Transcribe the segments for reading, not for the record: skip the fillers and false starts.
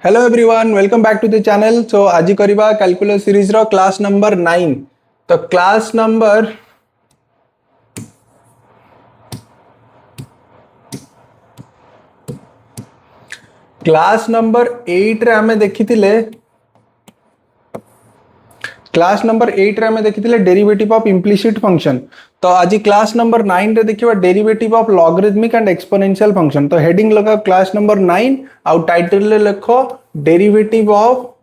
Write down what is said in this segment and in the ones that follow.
Hello everyone, welcome back to the channel. So आज करिबा calculus series रो class number 9। तो क्लास नंबर 8 रे हमें देखिथिले डेरिवेटिव ऑफ इम्प्लिसिट फंक्शन। तो आज क्लास नंबर 9 रे देखिबा derivative of logarithmic and exponential function. तो हेडिंग लगा क्लास नंबर 9 आउ टाइटल ले लिखो derivative of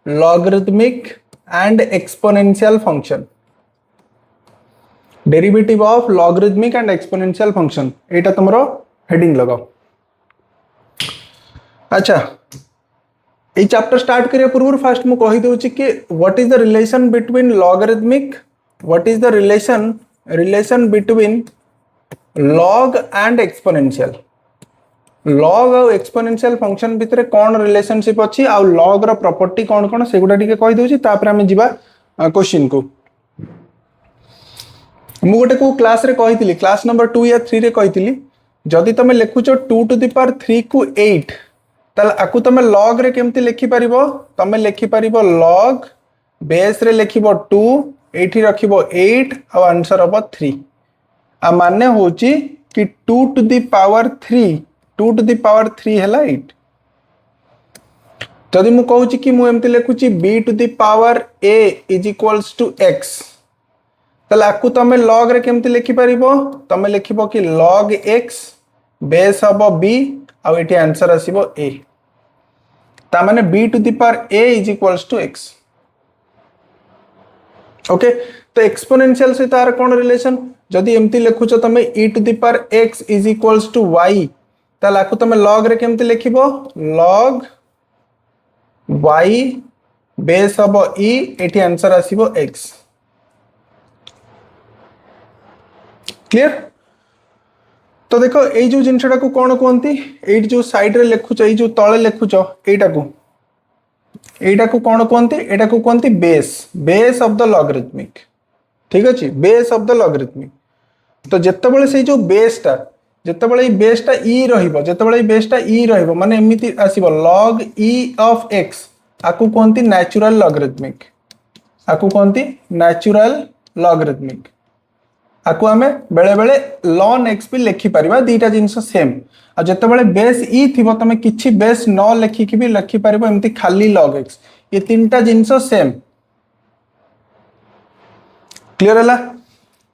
logarithmic and exponential function. Derivative of logarithmic and exponential function एटा तुमरो हेडिंग लगाओ। अच्छा, ये चैप्टर स्टार्ट करिया पूर्व फास्ट मु कहि दउची कि what is the relation between logarithmic, what is the relation between log and exponential. Log और एक्सपोनेंशियल फंक्शन भितर कौन रिलेशनशिप अछि आ लॉग रो प्रॉपर्टी कौन कौन सेगुडा टिके कहि दउची, तापर हम जिबा क्वेश्चन को। मु गोटे को क्लास रे कहितली, क्लास नंबर 2 या 3 रे कहितली, जदि तमे लिखुचो 2 टू द पावर 3 को 8 ताले आकु तमे लॉग रे केमती लिखि परिबो। तमे लिखि परिबो लॉग बेस रे लिखिबो 2 एठी रखिबो 8 और आंसर हबो 3। आ माने होची कि 2 टू द पावर 3 हैला 8। जदि मु कहूची कि मु एमती लिखुची b to the power a is equals to x ताले आकु तमे लॉग रे केमती लिखि परिबो। तमे लिखिबो कि log x बेस हबो b और एठी आंसर आसीबो a। ता माने b to the power a is equals to x। Okay, तो एक्सपोनेंशियल से तार कोन रिलेशन। जदि एमती लिखुचो तमे e to the power x is equals to y ताले आकु तमे log रे केमती लिखिबो log y बेस हबो e एठी आंसर आसीबो x। क्लियर। तो देखो ए जो जिनसटा को कौन कहती, ए जो साइड रे लिखुच, ए जो तळे लिखुच एटा को कौन कहती, एटा को कहती बेस ऑफ द लॉगरिथमिक। ठीक अछि, बेस ऑफ द लॉगरिथमिक। तो जेतेबेले से जो बेसटा जेतेबेले बेसटा ई रहिबो, जेतेबेले बेसटा ई रहिबो माने एमिति आसीबो log e ऑफ x आकु कहती नेचुरल लॉगरिथमिक। आकु कहती नेचुरल लॉगरिथमिक। आकु आमे बेले बेले ln x भी लिखि परिबा, दीटा जिंस सेम। आ जते बेले बेस ई थिबो तमे किछि बेस न लिखि कि भी लिखि परिबो एमति खाली log x। ये तीनटा जिंस सेम। क्लियर हला।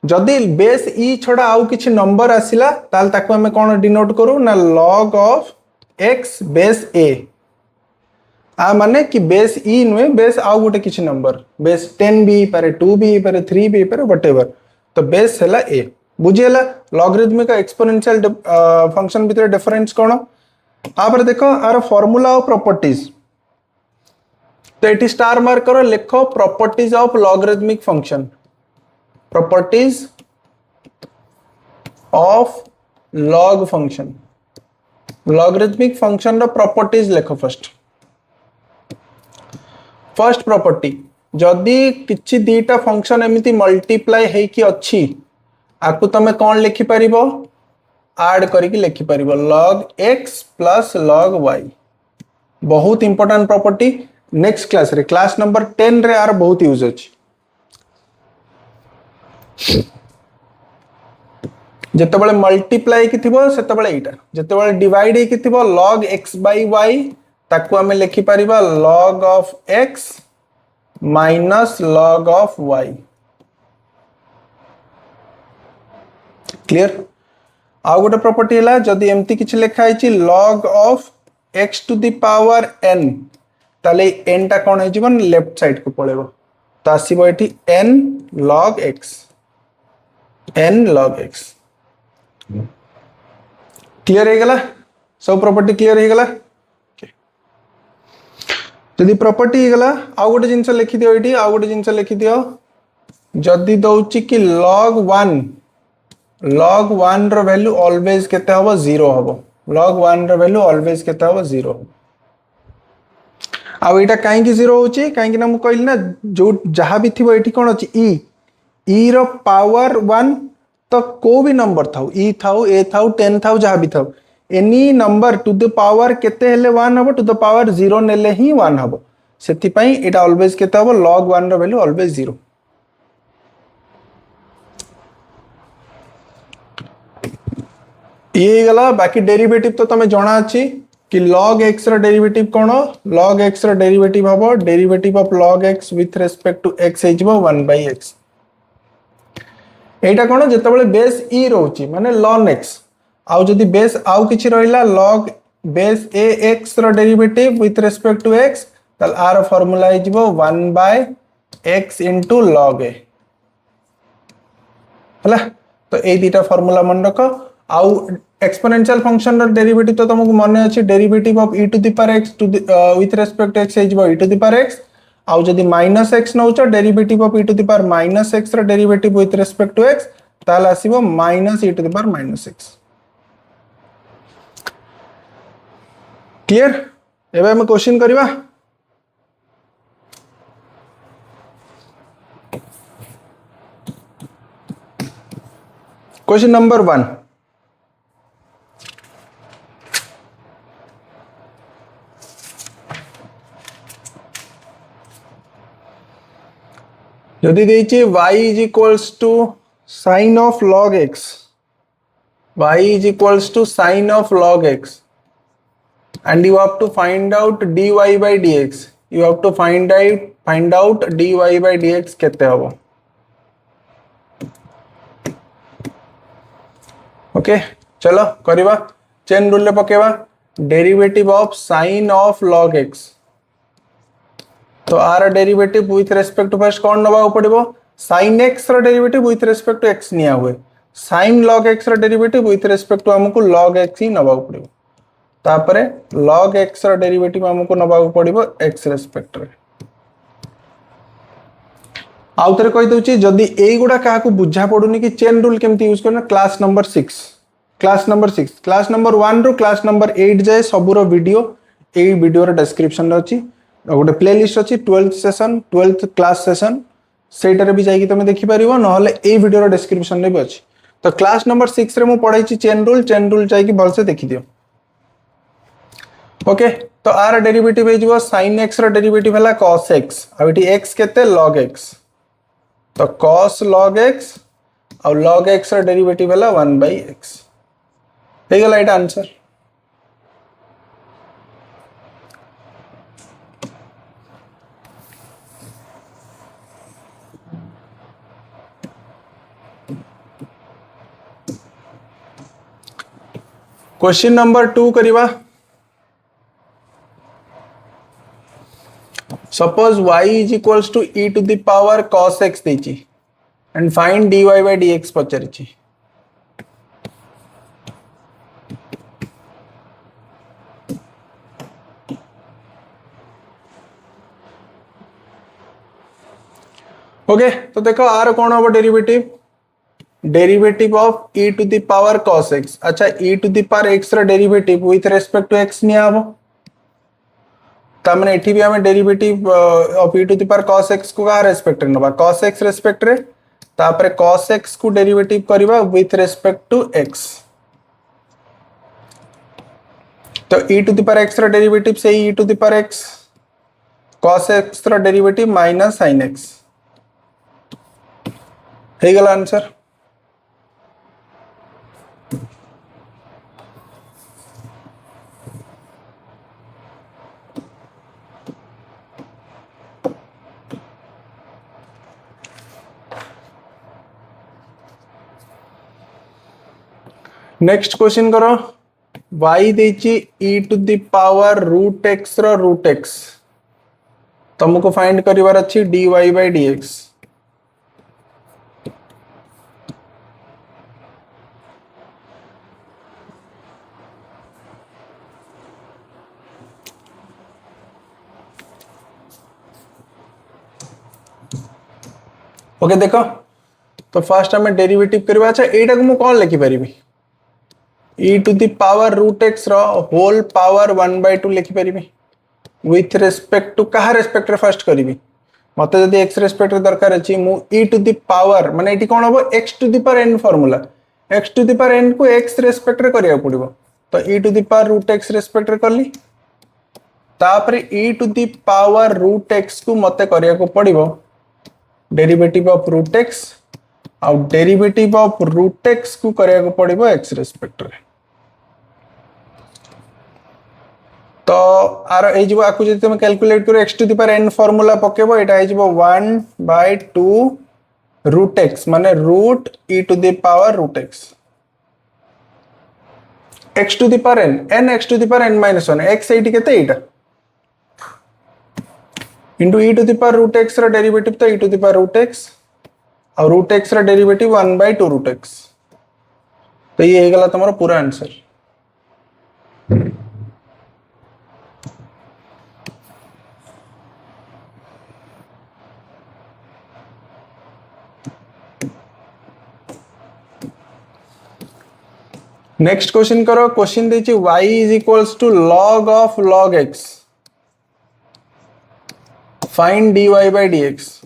जदि बेस ई छोड़ा आउ किछि नंबर आसिला ताल ताकु आमे कोन डिनोट करू ना log of x base a। आ माने कि बेस ई नुए बेस आउ गोटे किछि नंबर, बेस 10 भी पारे, 2 भी पारे, 3 भी पारे, व्हाटएवर। तो बेस हैला a। बुझिएला लॉगरिथमिक एक्सपोनेंशियल फंक्शन भितर डिफरेंस कोन। आपर देखो आर फार्मूला ऑफ प्रॉपर्टीज। तो एटी स्टार मार्क करो, लिखो properties of logarithmic function. Properties of log function, logarithmic function रो प्रॉपर्टीज लिखो। फर्स्ट प्रॉपर्टी, जदि किछि दीटा फंक्शन एमिति मल्टीप्लाई है कि अच्छी आकु तमे कौन लिखि परिबो, ऐड करिकि लिखि परिबो log x plus log y। बहुत इंपोर्टेंट प्रॉपर्टी। नेक्स्ट क्लास रे, क्लास नंबर 10 रे आर बहुत यूज अछि। जेतेबेले मल्टीप्लाई कि थिबो सेतेबेले एटा, जेतेबेले डिवाइड कि थिबो log x by y ताकु हमें लिखि परिबा log of x minus log of y। Clear. आउ गोटे प्रॉपर्टी हैला, जदि एमती किछ लिखा है log of x to the power n ताले n टा कोन है जीवन लेफ्ट साइड को पळेबो। तो आसीबो एठी n log x। क्लियर हे गला, सब प्रॉपर्टी क्लियर हे गला। जदि प्रॉपर्टी हे गला, आउ गोटे जिंस लिखि दियो एठी, आउ गोटे जिंस लिखि दियो। जदि दउची कि log 1 रो वैल्यू ऑलवेज केते हबो 0 हबो। log 1 रो वैल्यू ऑलवेज केते हबो 0। आ एटा काहे कि 0 होची, काहे कि ना मु कहली ना जो जहां भी थिबो एठी कोन अछि e रो पावर 1 तो को भी नंबर थाउ ई थाउ ए थाउ 10 थाउ जहाँ भी थाउ any number to the power केते हेले 1 हबो टू द पावर 0 नेले ही 1 हबो सेति पई एटा ऑलवेज केते हबो log 1 रो वैल्यू ऑलवेज 0 ये गला बाकी डेरिवेटिव तो तमे जणा अछि कि log x रो डेरिवेटिव कोन log x रो डेरिवेटिव हबो derivative of log x with respect to x हेजबो 1/x एटा कोन जेतबेले बेस e रहउची माने ln x आउ जदि बेस आउ किछि रहिला log बेस ax रो derivative with respect to x तल आर फार्मूला हेजबो 1/x * log a हला तो ए दीटा फार्मूला मन रखो आउ एक्सपोनेंशियल फंक्शन रो डेरिवेटिव तो तुमको माने अछि derivative of e to the power x to with respect to x हेजबो e to the power x आउ जदि -x नउचो derivative of e to the power -x रो derivative with respect to x ताल आसीबो -e to the power -x clear एबे हम question करबा क्वेश्चन नंबर 1 यदि देछि y is equals to sin of log x y is equals to sin of log x and you have to find out dy by dx you have to find out dy by dx केते हबो okay चलो करबा chain rule ले पकेबा derivative of sin of log x तो आर derivative with respect to first कौन नबा पड़िबो sin x रो derivative with respect to x निया हुए sin log x रो डेरिवेटिव विथ रिस्पेक्ट टू हमको log x ही नबा पड़िबो तापरे log x रो डेरिवेटिव हमको नबा पड़िबो x रिस्पेक्ट रे आउ तरे कहि दउची जदी एई गुडा काहा को बुझा पडुनी कि चेन रूल केमती यूज करना क्लास नंबर 6 क्लास नंबर 1 रो क्लास नंबर 8 जाए सबुरो वीडियो एई वीडियो रो डिस्क्रिप्शन रे अछि गोटे प्लेलिस्ट अच्छी 12th session 12th class session सेटारे भी जाइए तुम देखिपर ना ए वीडियो डिस्क्रिप्शन रे भी अच्छी तो क्लास नंबर 6 रे मु पढ़ाई चेन रूल जाइए भलसे देखी दियो ओके तो आर डेरिवेटिव हो sin x रो डेरिवेटिव है cos x आ x केते log x तो cos log x और log x रो डेरिवेटिव है 1/x हे गला एटा आंसर क्वेश्चन नंबर 2 करिवा suppose y is equals to e to the power cos x देची and find dy by dx पचरिची ओके तो देखो आर कौन हम derivative of e to the power cos x अच्छा e to the power x रा derivative with respect to x निया हबो तामने एठी भी हमें derivative of e to the power cos x को का रिस्पेक्ट रे नबा cos x रिस्पेक्ट रे तापरे cos x को डेरिवेटिव करबा विथ रिस्पेक्ट टू x तो e to the power x रा डेरिवेटिव से e to the power x cos x रा डेरिवेटिव माइनस sin x हे गला आंसर नेक्स्ट क्वेश्चन करो y देची e to the power root x रो root x तुमको फाइंड करिवार अछि dy by dx ओके देखो तो फर्स्ट हमें डेरिवेटिव करबा अच्छा एटा को मु कोन लिखि परिबी e to the power root x रो होल पावर 1/2 लिखि परिबी विथ रिस्पेक्ट टू कहा रिस्पेक्ट रे फर्स्ट करिबी मते जदि x रेस्पेक्ट रे दरकार अछि मु e टू द पावर माने एटी कोन हबो x to the power n formula x to the power n को x रेस्पेक्ट रे करिया पड़िबो तो e to the power root x respect रे करली तापरे e to the power root x को मते करिया को पड़िबो डेरिवेटिव ऑफ रूट x आ डेरिवेटिव ऑफ रूट x को करिया को पड़िबो x रेस्पेक्ट रे तो आर ए जिवो आकु जदि तुम कैलकुलेट करो x to the power n formula पकेबो एटा ए जिवो 1/2 रूट x माने root e to the power root x to the power n x to the power n - 1 x एटी केते एटा into e to the power root x रा derivative तो e to the power root x और root x रा derivative 1/2 root x तो ये हे गला तुम्हारा पूरा आंसर नेक्स्ट क्वेश्चन करो क्वेश्चन देछि y is equals to log of log x find dy by dx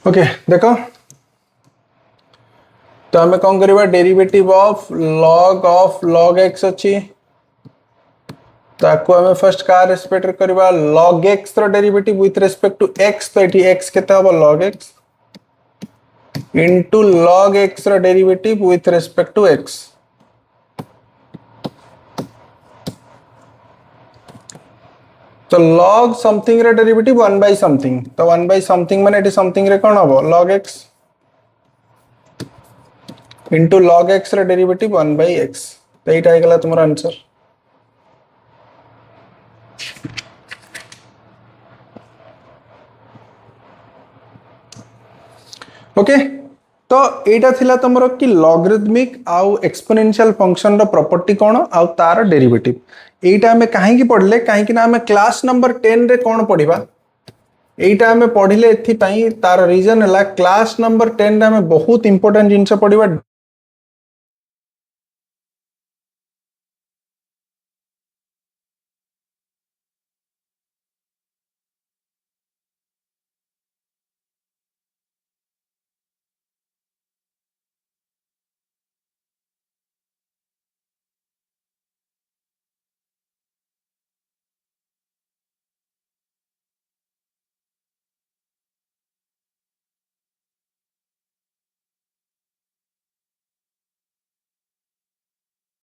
okay देखो तो हमें कौन करिबा डेरिवेटिव ऑफ log x अच्छी ताको हमें फर्स्ट का रेस्पेक्ट रे करिबा log x रो derivative with respect to x तो एटी x केते हबो log x into log x रो derivative with respect to x तो log समथिंग रे डेरिवेटिव 1 by समथिंग तो 1 by समथिंग माने एटी समथिंग रे कोन हबो log x into log x रे डेरिवेटिव 1 by x तो एटा हे गला तुम्हारा आंसर ओके तो एटा थिला तमरो कि लॉगरिथमिक आउ एक्सपोनेंशियल फंक्शन रो प्रॉपर्टी कोन आउ तार डेरिवेटिव एटा हमें काहे की पढले काहे कि ना हमें क्लास नंबर 10 रे कोन पढिबा एटा हमें पढिले एथि पई तार रीजन हला क्लास नंबर 10 रे हमें बहुत इंपोर्टेंट जिंस पढिबा